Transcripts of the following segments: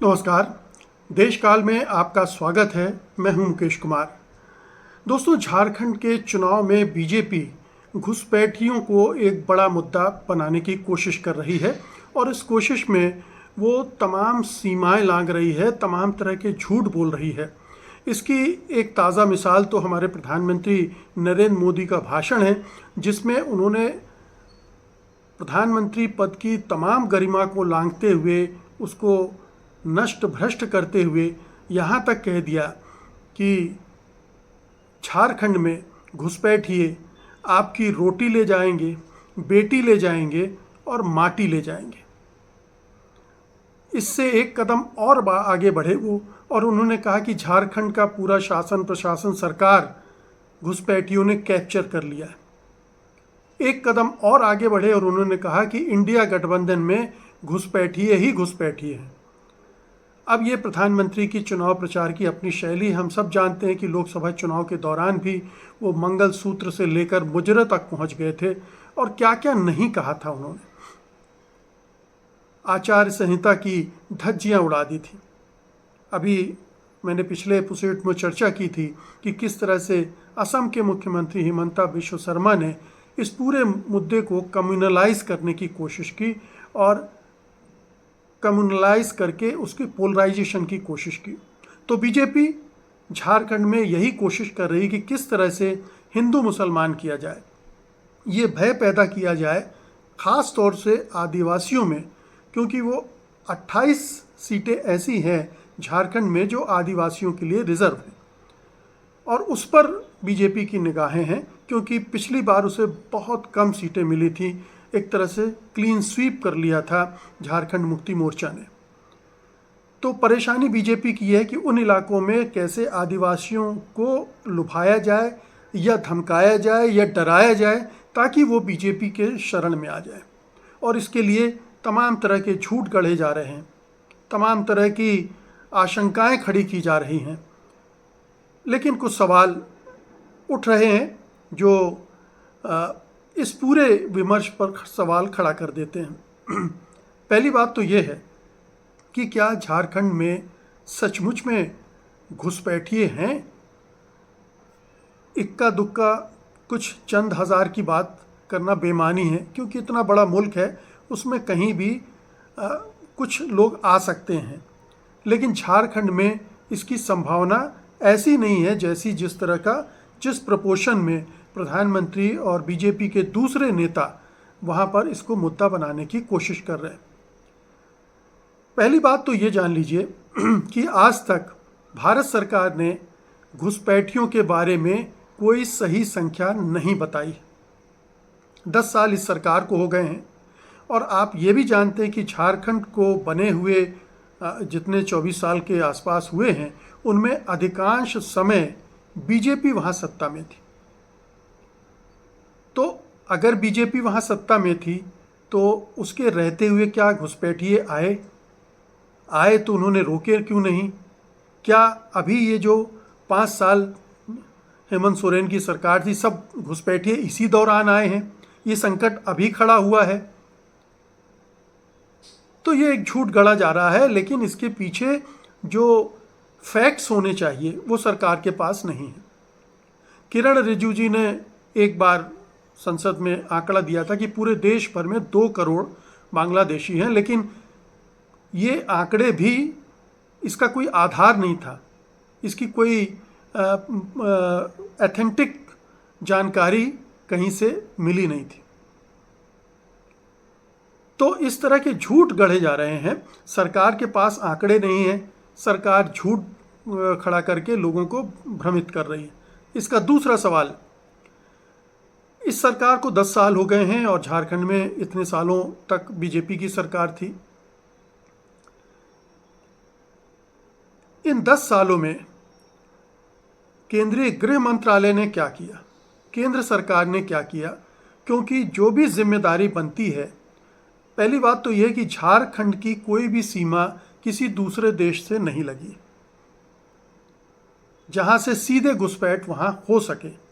नमस्कार। देशकाल में आपका स्वागत है। मैं हूं मुकेश कुमार। दोस्तों, झारखंड के चुनाव में बीजेपी घुसपैठियों को एक बड़ा मुद्दा बनाने की कोशिश कर रही है और इस कोशिश में वो तमाम सीमाएं लांघ रही है, तमाम तरह के झूठ बोल रही है। इसकी एक ताज़ा मिसाल तो हमारे प्रधानमंत्री नरेंद्र मोदी का भाषण है, जिसमें उन्होंने प्रधानमंत्री पद की तमाम गरिमा को लांघते हुए, उसको नष्ट भ्रष्ट करते हुए यहाँ तक कह दिया कि झारखंड में घुसपैठिए आपकी रोटी ले जाएंगे, बेटी ले जाएंगे और माटी ले जाएंगे। इससे एक कदम और आगे बढ़े वो, और उन्होंने कहा कि झारखंड का पूरा शासन प्रशासन सरकार घुसपैठियों ने कैप्चर कर लिया है। एक कदम और आगे बढ़े और उन्होंने कहा कि इंडिया गठबंधन में घुसपैठिए ही घुसपैठिए हैं। अब ये प्रधानमंत्री की चुनाव प्रचार की अपनी शैली। हम सब जानते हैं कि लोकसभा चुनाव के दौरान भी वो मंगलसूत्र से लेकर मुजरे तक पहुंच गए थे और क्या क्या नहीं कहा था उन्होंने। आचार संहिता की धज्जियां उड़ा दी थी। अभी मैंने पिछले एपिसोड में चर्चा की थी कि किस तरह से असम के मुख्यमंत्री हिमंता बिश्व शर्मा ने इस पूरे मुद्दे को कम्युनलाइज करने की कोशिश की और कम्युनलाइज करके उसकी पोलराइजेशन की कोशिश की। तो बीजेपी झारखंड में यही कोशिश कर रही कि किस तरह से हिंदू मुसलमान किया जाए, ये भय पैदा किया जाए, ख़ास तौर से आदिवासियों में, क्योंकि वो 28 सीटें ऐसी हैं झारखंड में जो आदिवासियों के लिए रिजर्व हैं और उस पर बीजेपी की निगाहें हैं, क्योंकि पिछली बार उसे बहुत कम सीटें मिली थी। एक तरह से क्लीन स्वीप कर लिया था झारखंड मुक्ति मोर्चा ने। तो परेशानी बीजेपी की है कि उन इलाकों में कैसे आदिवासियों को लुभाया जाए या धमकाया जाए या डराया जाए ताकि वो बीजेपी के शरण में आ जाए। और इसके लिए तमाम तरह के झूठ गढ़े जा रहे हैं, तमाम तरह की आशंकाएं खड़ी की जा रही हैं। लेकिन कुछ सवाल उठ रहे हैं जो इस पूरे विमर्श पर सवाल खड़ा कर देते हैं। पहली बात तो ये है कि क्या झारखंड में सचमुच में घुसपैठिए हैं? इक्का दुक्का कुछ चंद हज़ार की बात करना बेमानी है, क्योंकि इतना बड़ा मुल्क है, उसमें कहीं भी कुछ लोग आ सकते हैं। लेकिन झारखंड में इसकी संभावना ऐसी नहीं है जिस प्रपोर्शन में प्रधानमंत्री और बीजेपी के दूसरे नेता वहाँ पर इसको मुद्दा बनाने की कोशिश कर रहे हैं। पहली बात तो ये जान लीजिए कि आज तक भारत सरकार ने घुसपैठियों के बारे में कोई सही संख्या नहीं बताई। 10 साल इस सरकार को हो गए हैं और आप ये भी जानते हैं कि झारखंड को बने हुए जितने 24 साल के आसपास हुए हैं, उनमें अधिकांश समय बीजेपी वहाँ सत्ता में थी। तो अगर बीजेपी वहाँ सत्ता में थी तो उसके रहते हुए क्या घुसपैठिए आए तो उन्होंने रोके क्यों नहीं? क्या अभी ये जो 5 साल हेमंत सोरेन की सरकार थी, सब घुसपैठिए इसी दौरान आए हैं? ये संकट अभी खड़ा हुआ है? तो ये एक झूठ गढ़ा जा रहा है, लेकिन इसके पीछे जो फैक्ट्स होने चाहिए वो सरकार के पास नहीं है। किरण रिजिजू जी ने एक बार संसद में आंकड़ा दिया था कि पूरे देश भर में 2 करोड़ बांग्लादेशी हैं, लेकिन ये आंकड़े भी, इसका कोई आधार नहीं था, इसकी कोई ऑथेंटिक जानकारी कहीं से मिली नहीं थी। तो इस तरह के झूठ गढ़े जा रहे हैं। सरकार के पास आंकड़े नहीं हैं, सरकार झूठ खड़ा करके लोगों को भ्रमित कर रही है। इसका दूसरा सवाल, इस सरकार को 10 साल हो गए हैं और झारखंड में इतने सालों तक बीजेपी की सरकार थी। इन 10 सालों में केंद्रीय गृह मंत्रालय ने क्या किया, केंद्र सरकार ने क्या किया? क्योंकि जो भी जिम्मेदारी बनती है, पहली बात तो यह कि झारखंड की कोई भी सीमा किसी दूसरे देश से नहीं लगी जहां से सीधे घुसपैठ वहां हो सके।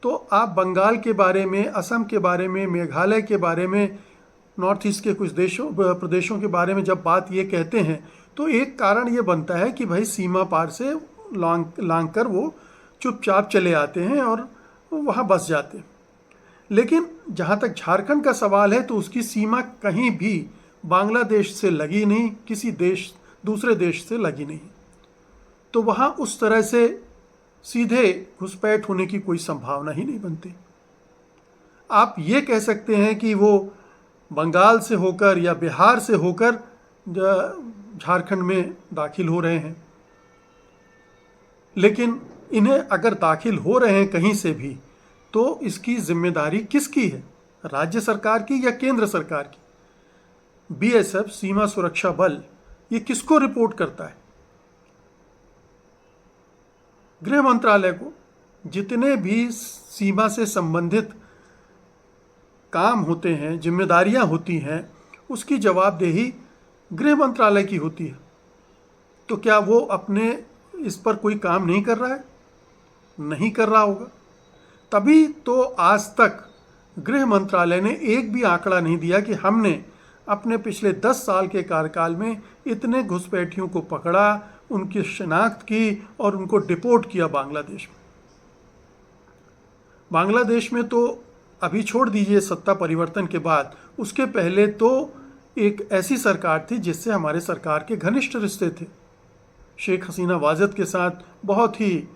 तो आप बंगाल के बारे में, असम के बारे में, मेघालय के बारे में नॉर्थ ईस्ट के कुछ प्रदेशों के बारे में जब बात ये कहते हैं तो एक कारण ये बनता है कि भाई सीमा पार से लांग कर वो चुपचाप चले आते हैं और वहाँ बस जाते हैं। लेकिन जहाँ तक झारखंड का सवाल है तो उसकी सीमा कहीं भी बांग्लादेश से लगी नहीं, किसी दूसरे देश से लगी नहीं, तो वहाँ उस तरह से सीधे घुसपैठ होने की कोई संभावना ही नहीं बनती। आप ये कह सकते हैं कि वो बंगाल से होकर या बिहार से होकर झारखंड में दाखिल हो रहे हैं, लेकिन इन्हें अगर दाखिल हो रहे हैं कहीं से भी तो इसकी जिम्मेदारी किसकी है, राज्य सरकार की या केंद्र सरकार की? बीएसएफ, सीमा सुरक्षा बल, ये किसको रिपोर्ट करता है? गृह मंत्रालय को। जितने भी सीमा से संबंधित काम होते हैं, जिम्मेदारियां होती हैं, उसकी जवाबदेही गृह मंत्रालय की होती है। तो क्या वो अपने इस पर कोई काम नहीं कर रहा है? नहीं कर रहा होगा, तभी तो आज तक गृह मंत्रालय ने एक भी आंकड़ा नहीं दिया कि हमने अपने पिछले 10 साल के कार्यकाल में इतने घुसपैठियों को पकड़ा, उनकी शिनाख्त की और उनको डिपोर्ट किया बांग्लादेश में। बांग्लादेश में तो अभी छोड़ दीजिए सत्ता परिवर्तन के बाद, उसके पहले तो एक ऐसी सरकार थी जिससे हमारे सरकार के घनिष्ठ रिश्ते थे। शेख हसीना वाजिद के साथ बहुत ही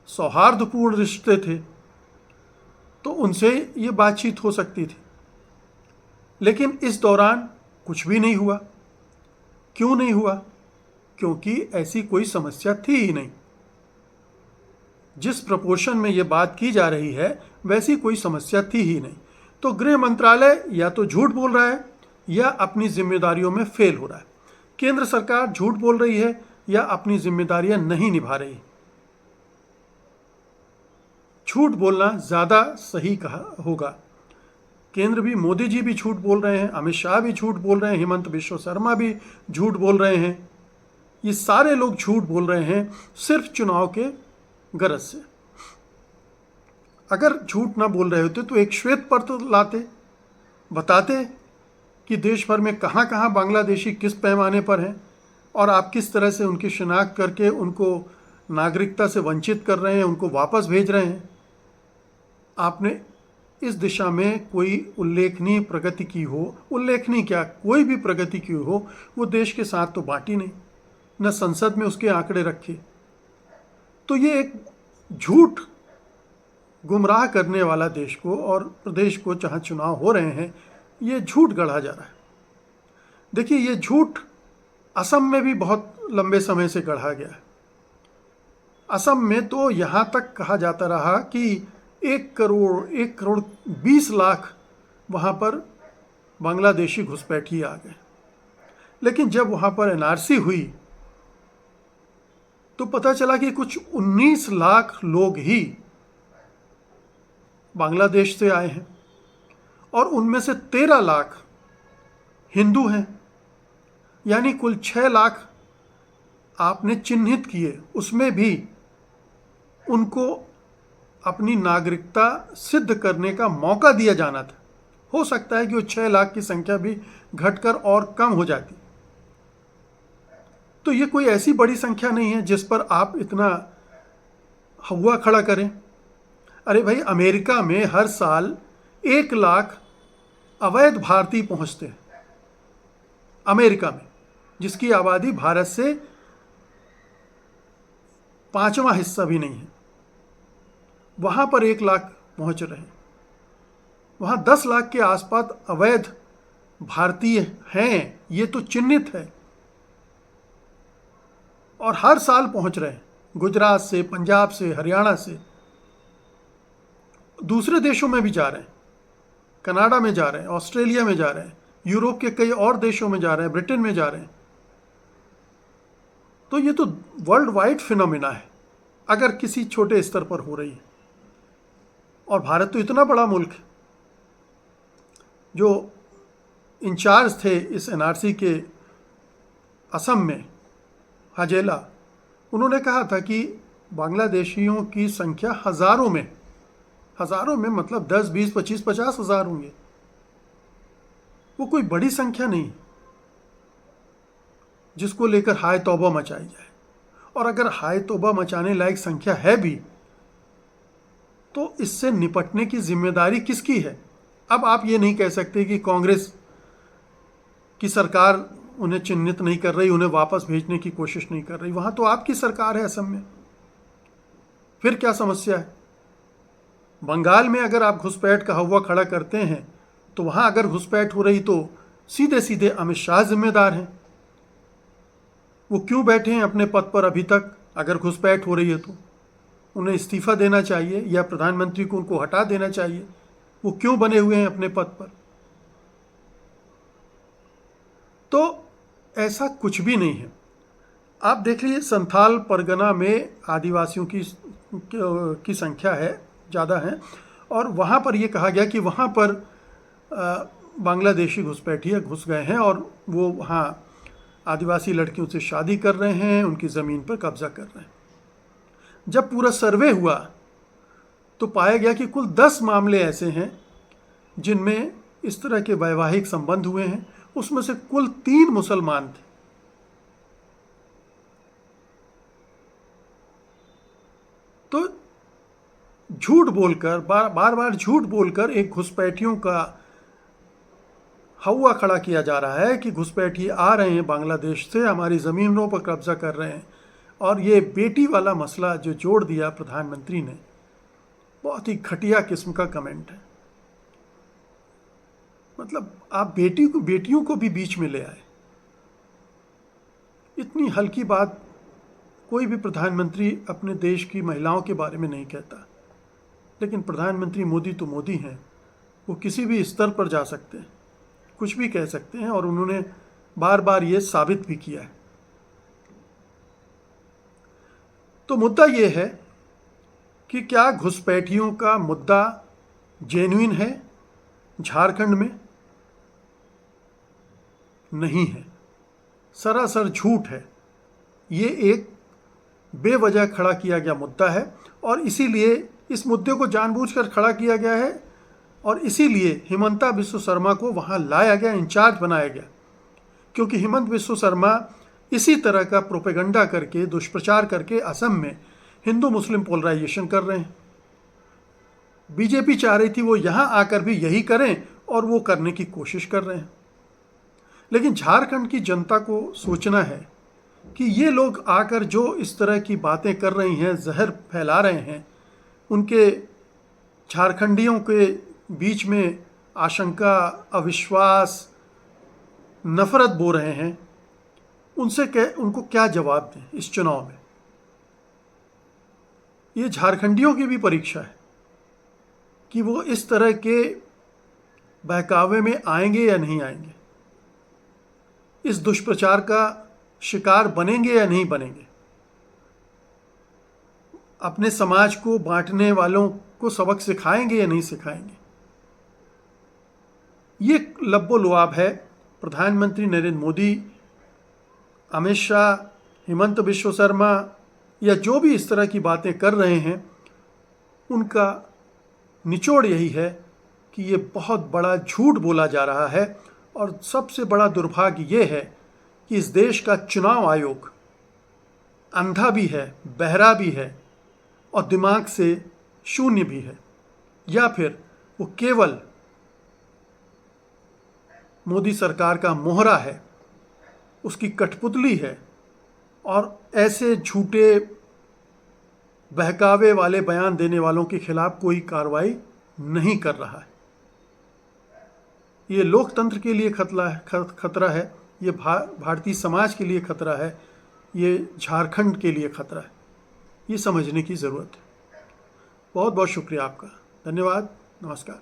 सौहार्दपूर्ण रिश्ते थे, तो उनसे ये बातचीत हो सकती थी। लेकिन इस दौरान कुछ भी नहीं हुआ। क्यों नहीं हुआ? क्योंकि ऐसी कोई समस्या थी ही नहीं। जिस प्रपोर्शन में ये बात की जा रही है वैसी कोई समस्या थी ही नहीं। तो गृह मंत्रालय या तो झूठ बोल रहा है या अपनी जिम्मेदारियों में फेल हो रहा है। केंद्र सरकार झूठ बोल रही है या अपनी जिम्मेदारियां नहीं निभा रही। झूठ बोलना ज़्यादा सही कहा होगा। केंद्र भी, मोदी जी भी झूठ बोल रहे हैं, अमित शाह भी झूठ बोल रहे हैं, हिमंत बिश्व शर्मा भी झूठ बोल रहे हैं। ये सारे लोग झूठ बोल रहे हैं सिर्फ चुनाव के गरज से। अगर झूठ ना बोल रहे होते तो एक श्वेत पत्र लाते, बताते कि देश भर में कहाँ कहाँ बांग्लादेशी किस पैमाने पर हैं और आप किस तरह से उनकी शिनाख्त करके उनको नागरिकता से वंचित कर रहे हैं, उनको वापस भेज रहे हैं। आपने इस दिशा में कोई उल्लेखनीय प्रगति की हो, उल्लेखनीय क्या, कोई भी प्रगति की हो, वो देश के साथ तो बांटी नहीं, न संसद में उसके आंकड़े रखे। तो ये एक झूठ गुमराह करने वाला देश को और प्रदेश को, जहाँ चुनाव हो रहे हैं, ये झूठ गढ़ा जा रहा है। देखिए, ये झूठ असम में भी बहुत लंबे समय से गढ़ा गया है। असम में तो यहाँ तक कहा जाता रहा कि 1 करोड़ 20 लाख वहाँ पर बांग्लादेशी घुसपैठी आ गए। लेकिन जब वहाँ पर एनआरसी हुई तो पता चला कि कुछ 19 लाख लोग ही बांग्लादेश से आए हैं और उनमें से 13 लाख हिंदू हैं। यानी कुल 6 लाख आपने चिन्हित किए, उसमें भी उनको अपनी नागरिकता सिद्ध करने का मौका दिया जाना था। हो सकता है कि वो 6 लाख की संख्या भी घटकर और कम हो जाती। तो ये कोई ऐसी बड़ी संख्या नहीं है जिस पर आप इतना हवा खड़ा करें। अरे भाई, अमेरिका में हर साल 1 लाख अवैध भारतीय पहुंचते हैं। अमेरिका में, जिसकी आबादी भारत से 5वां हिस्सा भी नहीं है, वहाँ पर 1 लाख पहुँच रहे हैं। वहाँ 10 लाख के आसपास अवैध भारतीय हैं, ये तो चिन्हित है, और हर साल पहुँच रहे हैं गुजरात से, पंजाब से, हरियाणा से। दूसरे देशों में भी जा रहे हैं, कनाडा में जा रहे हैं, ऑस्ट्रेलिया में जा रहे हैं, यूरोप के कई और देशों में जा रहे हैं, ब्रिटेन में जा रहे हैं। तो ये तो वर्ल्ड वाइड फिनोमिना है अगर किसी छोटे स्तर पर हो रही है। और भारत तो इतना बड़ा मुल्क है। जो इंचार्ज थे इस एनआरसी के असम में, हजेला, उन्होंने कहा था कि बांग्लादेशियों की संख्या हज़ारों में मतलब 10, 20, 25, 50 हज़ार होंगे। वो कोई बड़ी संख्या नहीं जिसको लेकर हाय तौबा मचाई जाए। और अगर हाय तौबा मचाने लायक संख्या है भी तो इससे निपटने की जिम्मेदारी किसकी है? अब आप ये नहीं कह सकते कि कांग्रेस की सरकार उन्हें चिन्हित नहीं कर रही, उन्हें वापस भेजने की कोशिश नहीं कर रही। वहां तो आपकी सरकार है असम में, फिर क्या समस्या है? बंगाल में अगर आप घुसपैठ का हवा खड़ा करते हैं तो वहां अगर घुसपैठ हो रही तो सीधे सीधे अमित शाह जिम्मेदार हैं। वो क्यों बैठे हैं अपने पद पर अभी तक? अगर घुसपैठ हो रही है तो उन्हें इस्तीफा देना चाहिए या प्रधानमंत्री को उनको हटा देना चाहिए। वो क्यों बने हुए हैं अपने पद पर? तो ऐसा कुछ भी नहीं है। आप देख लीजिए, संथाल परगना में आदिवासियों की संख्या है, ज़्यादा है, और वहाँ पर ये कहा गया कि वहाँ पर बांग्लादेशी घुसपैठिए घुस गए हैं और वो वहाँ आदिवासी लड़कियों से शादी कर रहे हैं, उनकी ज़मीन पर कब्जा कर रहे हैं। जब पूरा सर्वे हुआ तो पाया गया कि कुल 10 मामले ऐसे हैं जिनमें इस तरह के वैवाहिक संबंध हुए हैं, उसमें से कुल 3 मुसलमान थे। तो झूठ बोलकर, बार बार झूठ बोलकर एक घुसपैठियों का हवा खड़ा किया जा रहा है कि घुसपैठी आ रहे हैं बांग्लादेश से, हमारी ज़मीनों पर कब्जा कर रहे हैं। और ये बेटी वाला मसला जो जोड़ दिया प्रधानमंत्री ने, बहुत ही घटिया किस्म का कमेंट है। मतलब आप बेटियों को भी बीच में ले आए। इतनी हल्की बात कोई भी प्रधानमंत्री अपने देश की महिलाओं के बारे में नहीं कहता। लेकिन प्रधानमंत्री मोदी तो मोदी हैं, वो किसी भी स्तर पर जा सकते हैं, कुछ भी कह सकते हैं, और उन्होंने बार बार ये साबित भी किया है। तो मुद्दा ये है कि क्या घुसपैठियों का मुद्दा जेन्युइन है झारखंड में? नहीं है, सरासर झूठ है। ये एक बेवजह खड़ा किया गया मुद्दा है और इसीलिए इस मुद्दे को जानबूझकर खड़ा किया गया है और इसीलिए हिमंता बिस्वा शर्मा को वहाँ लाया गया, इंचार्ज बनाया गया, क्योंकि हिमंत बिस्वा शर्मा इसी तरह का प्रोपेगंडा करके, दुष्प्रचार करके असम में हिंदू मुस्लिम पोलराइजेशन कर रहे हैं। बीजेपी चाह रही थी वो यहाँ आकर भी यही करें और वो करने की कोशिश कर रहे हैं। लेकिन झारखंड की जनता को सोचना है कि ये लोग आकर जो इस तरह की बातें कर रही हैं, जहर फैला रहे हैं, उनके झारखंडियों के बीच में आशंका, अविश्वास, नफरत बो रहे हैं, उनको क्या जवाब दें इस चुनाव में? ये झारखंडियों की भी परीक्षा है कि वो इस तरह के बहकावे में आएंगे या नहीं आएंगे, इस दुष्प्रचार का शिकार बनेंगे या नहीं बनेंगे, अपने समाज को बांटने वालों को सबक सिखाएंगे या नहीं सिखाएंगे। ये लब्बो लुआब है प्रधानमंत्री नरेंद्र मोदी, अमित शाह, हिमंत बिस्वा शर्मा या जो भी इस तरह की बातें कर रहे हैं, उनका निचोड़ यही है कि ये बहुत बड़ा झूठ बोला जा रहा है। और सबसे बड़ा दुर्भाग्य ये है कि इस देश का चुनाव आयोग अंधा भी है, बहरा भी है और दिमाग से शून्य भी है, या फिर वो केवल मोदी सरकार का मोहरा है, उसकी कठपुतली है और ऐसे झूठे बहकावे वाले बयान देने वालों के खिलाफ कोई कार्रवाई नहीं कर रहा है। ये लोकतंत्र के लिए खतरा है, ये भारतीय समाज के लिए खतरा है, ये झारखंड के लिए खतरा है। ये समझने की ज़रूरत है। बहुत बहुत शुक्रिया आपका, धन्यवाद, नमस्कार।